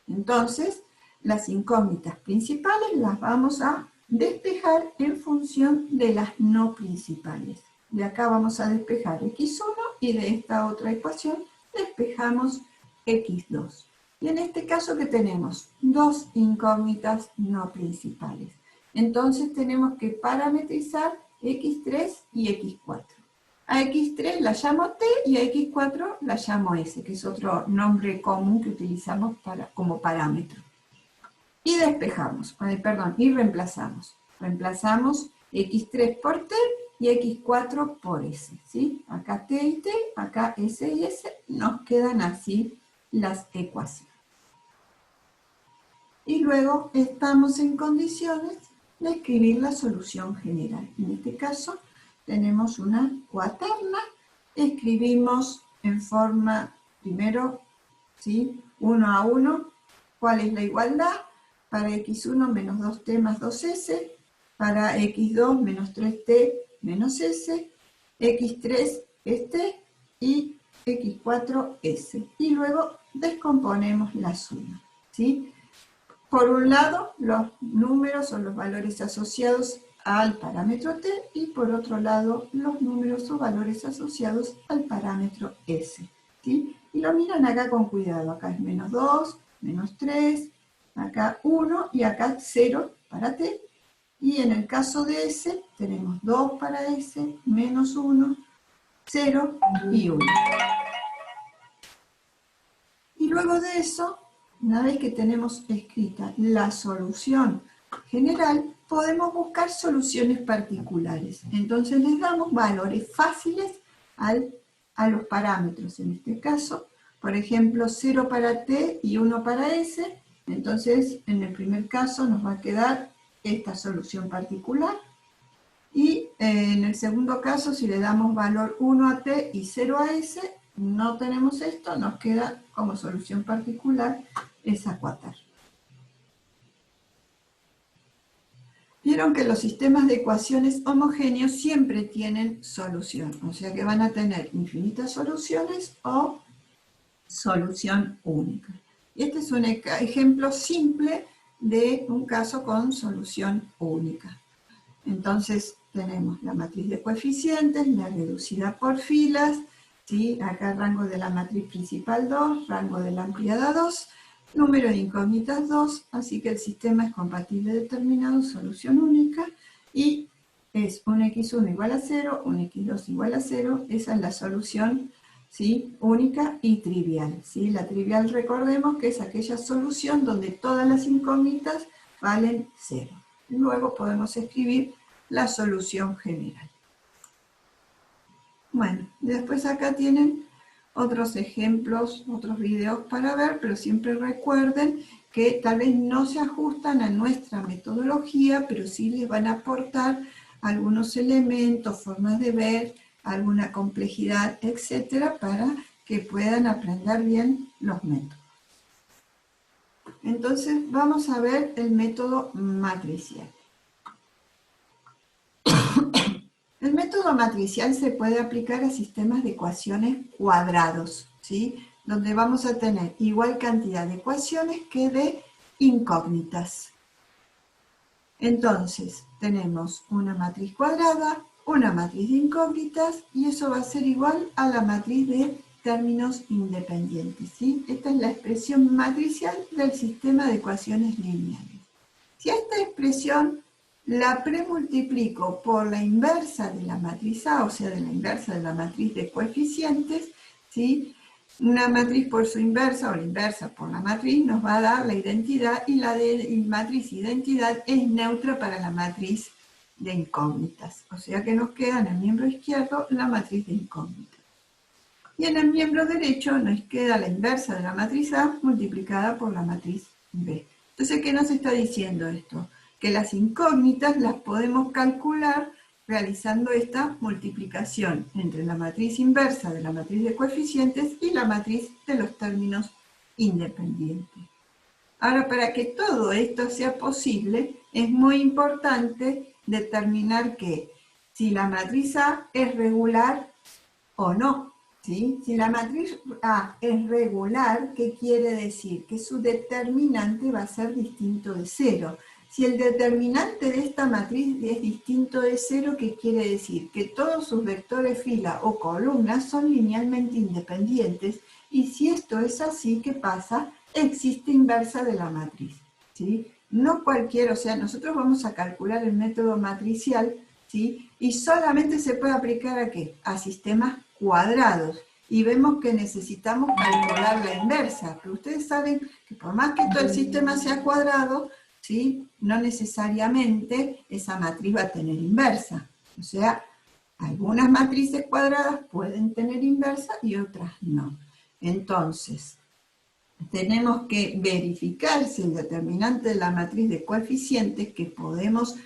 Entonces, las incógnitas principales las vamos a despejar en función de las no principales. De acá vamos a despejar x1 y de esta otra ecuación despejamos x2. Y en este caso, ¿qué tenemos? Dos incógnitas no principales. Entonces tenemos que parametrizar x3 y x4. A x3 la llamo t y a x4 la llamo s, que es otro nombre común que utilizamos como parámetro. Y despejamos, y reemplazamos. Reemplazamos x3 por t y x4 por s, ¿sí? Acá t y t, acá s y s, nos quedan así las ecuaciones. Y luego estamos en condiciones de escribir la solución general. En este caso tenemos una cuaterna, escribimos en forma, primero, ¿sí?, 1 a 1, ¿cuál es la igualdad? Para x1 menos 2t más 2s, para x2 menos 3t menos s, x3 es t y x4 s. Y luego descomponemos la suma, ¿sí? Por un lado, los números o los valores asociados al parámetro t y por otro lado los números o valores asociados al parámetro s, ¿sí? Y lo miran acá con cuidado, acá es menos 2, menos 3, acá 1 y acá 0 para t. Y en el caso de s tenemos 2 para s, menos 1, 0 y 1. Y luego de eso, una vez que tenemos escrita la solución general, podemos buscar soluciones particulares. Entonces les damos valores fáciles a los parámetros. En este caso, por ejemplo, 0 para t y 1 para s. Entonces, en el primer caso nos va a quedar esta solución particular. Y en el segundo caso, si le damos valor 1 a t y 0 a s, no tenemos esto, nos queda como solución particular esa cuaterna. Vieron que los sistemas de ecuaciones homogéneos siempre tienen solución, o sea que van a tener infinitas soluciones o solución única. Y este es un ejemplo simple de un caso con solución única. Entonces tenemos la matriz de coeficientes, la reducida por filas, ¿sí? Acá rango de la matriz principal 2, rango de la ampliada 2, número de incógnitas 2, así que el sistema es compatible determinado, solución única, y es un x1 igual a 0, un x2 igual a 0, esa es la solución, ¿sí? Única y trivial, ¿sí? La trivial, recordemos que es aquella solución donde todas las incógnitas valen 0. Luego podemos escribir la solución general. Bueno, después acá tienen otros ejemplos, otros videos para ver, pero siempre recuerden que tal vez no se ajustan a nuestra metodología, pero sí les van a aportar algunos elementos, formas de ver, alguna complejidad, etcétera, para que puedan aprender bien los métodos. Entonces vamos a ver el método matricial. El método matricial se puede aplicar a sistemas de ecuaciones cuadrados, ¿sí? Donde vamos a tener igual cantidad de ecuaciones que de incógnitas. Entonces, tenemos una matriz cuadrada, una matriz de incógnitas, y eso va a ser igual a la matriz de términos independientes, ¿sí? Esta es la expresión matricial del sistema de ecuaciones lineales. Si a esta expresión la premultiplico por la inversa de la matriz A, o sea, de la inversa de la matriz de coeficientes, ¿sí? Una matriz por su inversa o la inversa por la matriz nos va a dar la identidad, y la matriz identidad es neutra para la matriz de incógnitas. O sea que nos queda en el miembro izquierdo la matriz de incógnitas. Y en el miembro derecho nos queda la inversa de la matriz A multiplicada por la matriz B. Entonces, ¿qué nos está diciendo esto? Que las incógnitas las podemos calcular realizando esta multiplicación entre la matriz inversa de la matriz de coeficientes y la matriz de los términos independientes. Ahora, para que todo esto sea posible, es muy importante determinar que si la matriz A es regular o no. ¿Sí? Si la matriz A es regular, ¿qué quiere decir? Que su determinante va a ser distinto de 0. Si el determinante de esta matriz es distinto de 0, ¿qué quiere decir? Que todos sus vectores fila o columnas son linealmente independientes, y si esto es así, ¿qué pasa? Existe inversa de la matriz, ¿sí? No cualquiera, o sea, nosotros vamos a calcular el método matricial, ¿sí? Y solamente se puede aplicar ¿a qué? A sistemas cuadrados. Y vemos que necesitamos calcular la inversa. Pero ustedes saben que por más que todo el sistema sea cuadrado, ¿sí? No necesariamente esa matriz va a tener inversa. O sea, algunas matrices cuadradas pueden tener inversa y otras no. Entonces, tenemos que verificar si el determinante de la matriz de coeficientes que podemos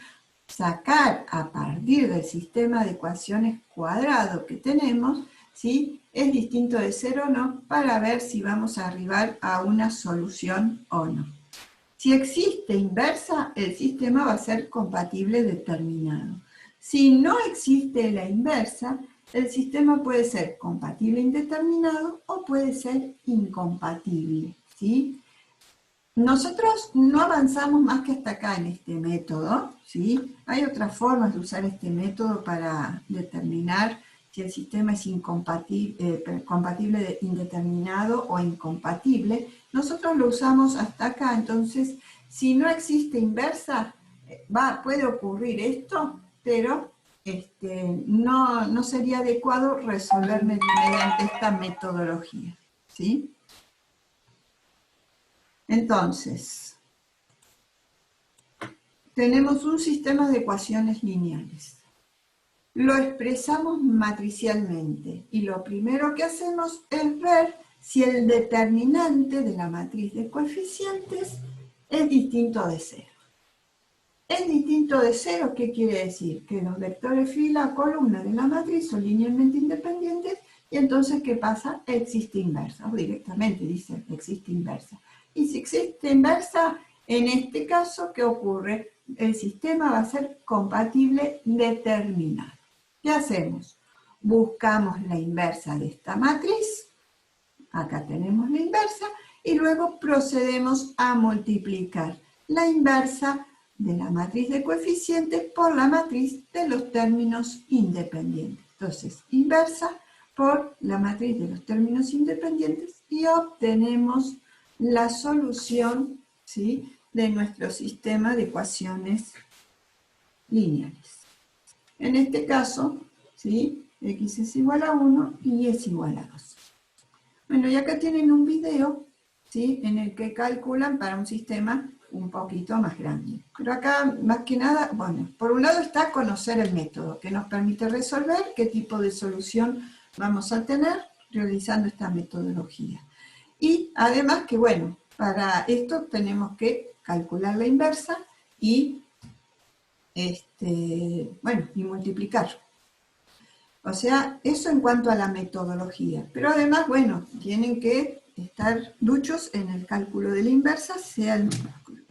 sacar a partir del sistema de ecuaciones cuadrado que tenemos, ¿sí? Es distinto de 0 o no, para ver si vamos a arribar a una solución o no. Si existe inversa, el sistema va a ser compatible determinado. Si no existe la inversa, el sistema puede ser compatible indeterminado o puede ser incompatible, ¿sí? Nosotros no avanzamos más que hasta acá en este método, ¿sí? Hay otras formas de usar este método para determinar si el sistema es compatible indeterminado o incompatible. Nosotros lo usamos hasta acá, entonces, si no existe inversa, puede ocurrir esto, pero no sería adecuado resolver mediante esta metodología, ¿sí? Entonces, tenemos un sistema de ecuaciones lineales. Lo expresamos matricialmente y lo primero que hacemos es ver si el determinante de la matriz de coeficientes es distinto de cero. ¿Es distinto de cero? ¿Qué quiere decir? Que los vectores fila, columna de la matriz son linealmente independientes y entonces, ¿qué pasa? Existe inversa, o directamente dice existe inversa. Y si existe inversa, en este caso, ¿qué ocurre? El sistema va a ser compatible determinado. ¿Qué hacemos? Buscamos la inversa de esta matriz, acá tenemos la inversa, y luego procedemos a multiplicar la inversa de la matriz de coeficientes por la matriz de los términos independientes. Entonces, inversa por la matriz de los términos independientes y obtenemos la solución, ¿sí?, de nuestro sistema de ecuaciones lineales. En este caso, ¿sí?, x es igual a 1 y y es igual a 2. Bueno, y acá tienen un video, ¿sí?, en el que calculan para un sistema un poquito más grande. Pero acá, más que nada, bueno, por un lado está conocer el método, que nos permite resolver qué tipo de solución vamos a tener realizando esta metodología. Y además que, bueno, para esto tenemos que calcular la inversa y, y multiplicar. O sea, eso en cuanto a la metodología. Pero además, bueno, tienen que estar duchos en el cálculo de la inversa,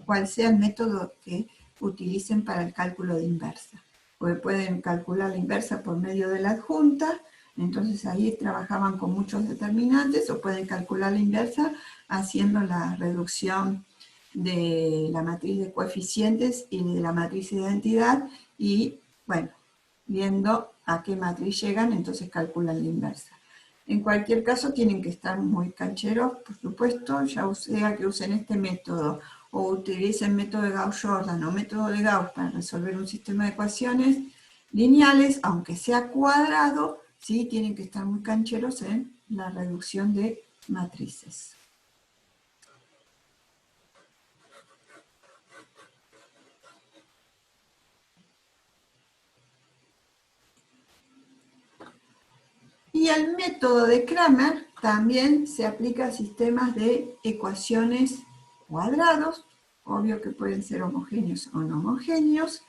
cual sea el método que utilicen para el cálculo de inversa. Porque pueden calcular la inversa por medio de la adjunta, entonces ahí trabajaban con muchos determinantes, o pueden calcular la inversa haciendo la reducción de la matriz de coeficientes y de la matriz de identidad, y bueno, viendo a qué matriz llegan, entonces calculan la inversa. En cualquier caso, tienen que estar muy cancheros, por supuesto, ya sea que usen este método o utilicen método de Gauss-Jordan o método de Gauss para resolver un sistema de ecuaciones lineales, aunque sea cuadrado, sí tienen que estar muy cancheros en la reducción de matrices. Y el método de Cramer también se aplica a sistemas de ecuaciones cuadrados, obvio que pueden ser homogéneos o no homogéneos,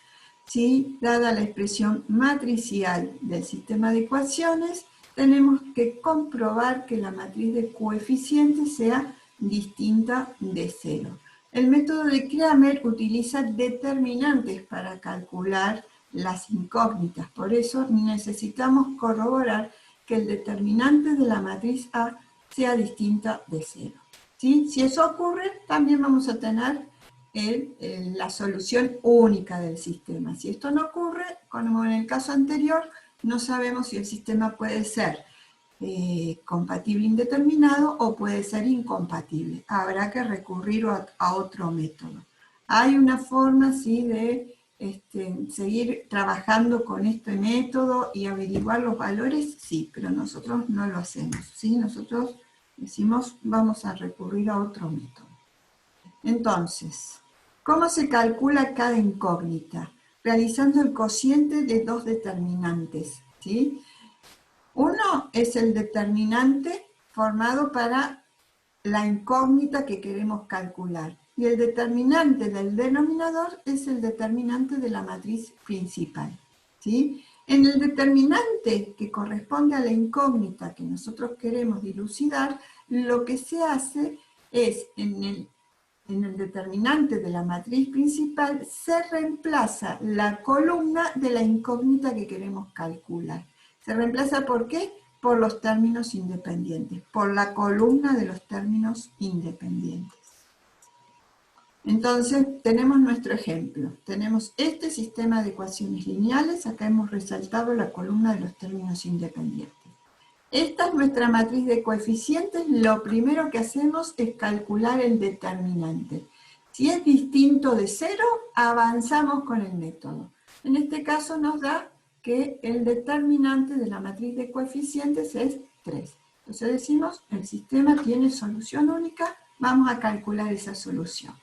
¿sí? Dada la expresión matricial del sistema de ecuaciones, tenemos que comprobar que la matriz de coeficientes sea distinta de cero. El método de Cramer utiliza determinantes para calcular las incógnitas, por eso necesitamos corroborar que el determinante de la matriz A sea distinta de cero. ¿Sí? Si eso ocurre, también vamos a tener la solución única del sistema. Si esto no ocurre, como en el caso anterior, no sabemos si el sistema puede ser compatible indeterminado o puede ser incompatible. Habrá que recurrir a otro método. Hay una forma, sí, de seguir trabajando con este método y averiguar los valores, sí, pero nosotros no lo hacemos, ¿sí? Nosotros decimos, vamos a recurrir a otro método. Entonces, ¿cómo se calcula cada incógnita? Realizando el cociente de dos determinantes, ¿sí? Uno es el determinante formado para la incógnita que queremos calcular. Y el determinante del denominador es el determinante de la matriz principal, ¿sí? En el determinante que corresponde a la incógnita que nosotros queremos dilucidar, lo que se hace es, en el determinante de la matriz principal, se reemplaza la columna de la incógnita que queremos calcular. ¿Se reemplaza por qué? Por los términos independientes, por la columna de los términos independientes. Entonces, tenemos nuestro ejemplo. Tenemos este sistema de ecuaciones lineales. Acá hemos resaltado la columna de los términos independientes. Esta es nuestra matriz de coeficientes. Lo primero que hacemos es calcular el determinante. Si es distinto de 0, avanzamos con el método. En este caso nos da que el determinante de la matriz de coeficientes es 3. Entonces decimos, el sistema tiene solución única, vamos a calcular esa solución.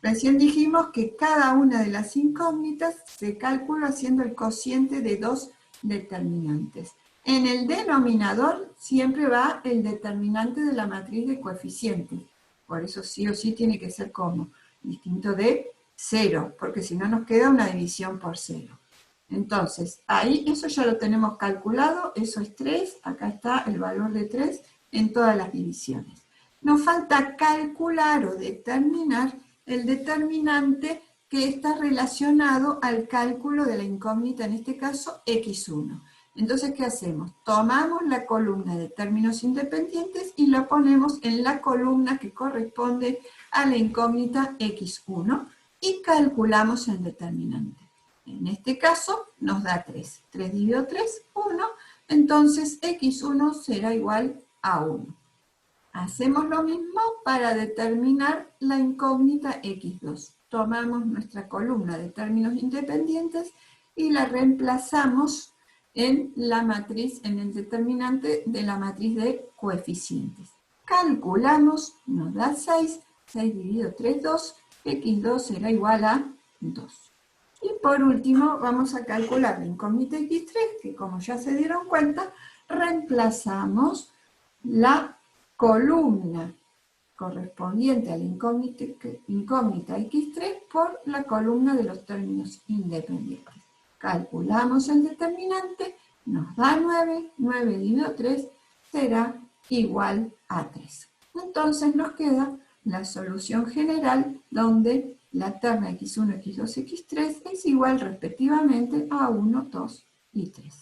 Recién dijimos que cada una de las incógnitas se calcula haciendo el cociente de dos determinantes. En el denominador siempre va el determinante de la matriz de coeficientes. Por eso sí o sí tiene que ser como distinto de 0, porque si no nos queda una división por 0. Entonces, ahí eso ya lo tenemos calculado, eso es 3, acá está el valor de 3 en todas las divisiones. Nos falta calcular o determinar el determinante que está relacionado al cálculo de la incógnita, en este caso x1. Entonces, ¿qué hacemos? Tomamos la columna de términos independientes y la ponemos en la columna que corresponde a la incógnita x1 y calculamos el determinante. En este caso nos da 3. 3 dividido 3, 1. Entonces x1 será igual a 1. Hacemos lo mismo para determinar la incógnita x2. Tomamos nuestra columna de términos independientes y la reemplazamos en la matriz, en el determinante de la matriz de coeficientes. Calculamos, nos da 6. 6 dividido 3, 2. x2 será igual a 2. Y por último vamos a calcular la incógnita x3, que como ya se dieron cuenta, reemplazamos la columna correspondiente a la incógnita x3 por la columna de los términos independientes. Calculamos el determinante, nos da 9, 9 dividido 3 será igual a 3. Entonces nos queda la solución general donde la terna x1, x2, x3 es igual respectivamente a 1, 2 y 3.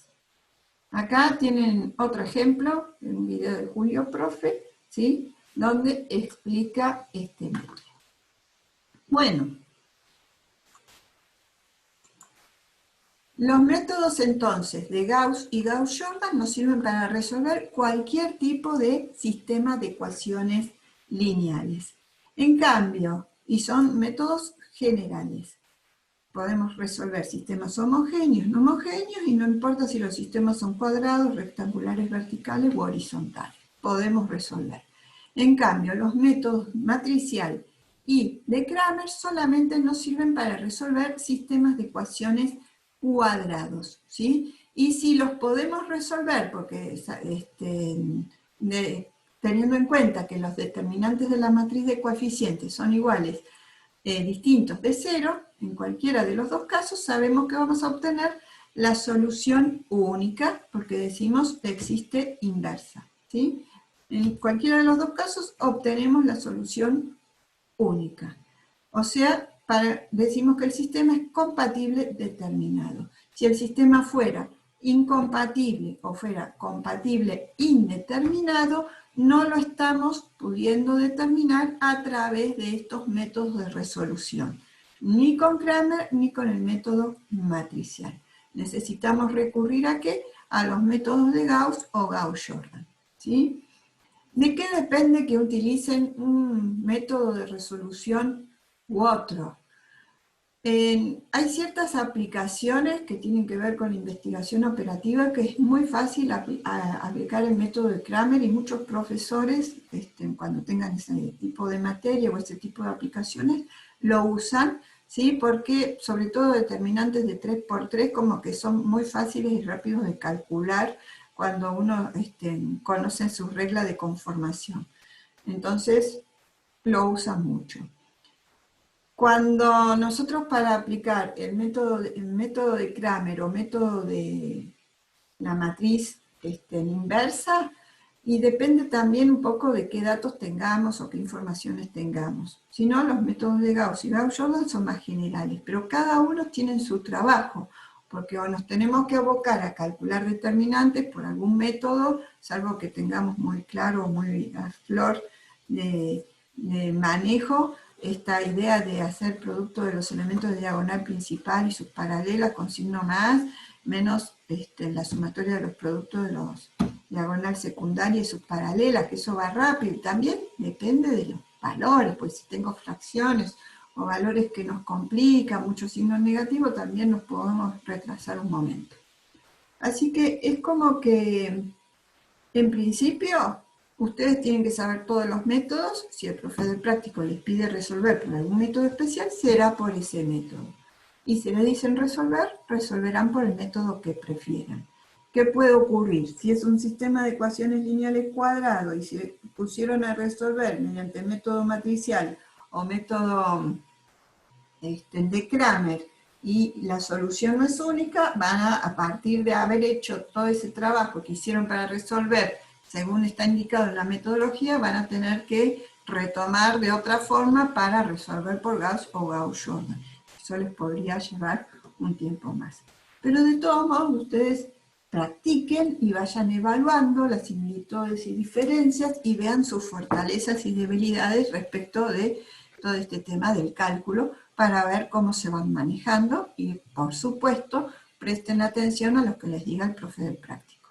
Acá tienen otro ejemplo, en un video de Julio Profe, ¿sí?, donde explica este método. Bueno, los métodos entonces de Gauss y Gauss-Jordan nos sirven para resolver cualquier tipo de sistema de ecuaciones lineales. En cambio, y son métodos generales, podemos resolver sistemas homogéneos, no homogéneos, y no importa si los sistemas son cuadrados, rectangulares, verticales u horizontales. Podemos resolver. En cambio, los métodos matricial y de Cramer solamente nos sirven para resolver sistemas de ecuaciones cuadrados, ¿sí? Y si los podemos resolver, porque teniendo en cuenta que los determinantes de la matriz de coeficientes son iguales, distintos de 0, en cualquiera de los dos casos sabemos que vamos a obtener la solución única, porque decimos que existe inversa, ¿sí? En cualquiera de los dos casos obtenemos la solución única. O sea, decimos que el sistema es compatible determinado. Si el sistema fuera incompatible o fuera compatible indeterminado, no lo estamos pudiendo determinar a través de estos métodos de resolución, ni con Cramer ni con el método matricial. Necesitamos recurrir ¿a qué? A los métodos de Gauss o Gauss-Jordan, ¿sí? ¿De qué depende que utilicen un método de resolución u otro? Hay ciertas aplicaciones que tienen que ver con la investigación operativa que es muy fácil aplicar el método de Cramer, y muchos profesores, cuando tengan ese tipo de materia o ese tipo de aplicaciones, lo usan, ¿sí? Porque sobre todo determinantes de 3×3 como que son muy fáciles y rápidos de calcular cuando uno conoce sus reglas de conformación. Entonces, lo usan mucho. Cuando nosotros para aplicar el método de Cramer o método de la matriz inversa, y depende también un poco de qué datos tengamos o qué informaciones tengamos. Si no, los métodos de Gauss y Gauss-Jordan son más generales, pero cada uno tiene su trabajo, porque o nos tenemos que abocar a calcular determinantes por algún método, salvo que tengamos muy claro, muy a flor de manejo esta idea de hacer producto de los elementos de diagonal principal y sus paralelas con signo más, menos la sumatoria de los productos de los diagonal secundaria y sus paralelas, que eso va rápido. También depende de los valores, pues si tengo fracciones o valores que nos complican, muchos signos negativos, también nos podemos retrasar un momento. Así que es como que, en principio, ustedes tienen que saber todos los métodos. Si el profe del práctico les pide resolver por algún método especial, será por ese método. Y si les dicen resolver, resolverán por el método que prefieran. ¿Qué puede ocurrir? Si es un sistema de ecuaciones lineales cuadrado y se pusieron a resolver mediante método matricial o método de Cramer, y la solución no es única, van a partir de haber hecho todo ese trabajo que hicieron para resolver, según está indicado en la metodología, van a tener que retomar de otra forma para resolver por Gauss o Gauss-Jordan. Eso les podría llevar un tiempo más. Pero de todos modos, ustedes practiquen y vayan evaluando las similitudes y diferencias y vean sus fortalezas y debilidades respecto de todo este tema del cálculo, para ver cómo se van manejando y, por supuesto, presten atención a lo que les diga el profe del práctico.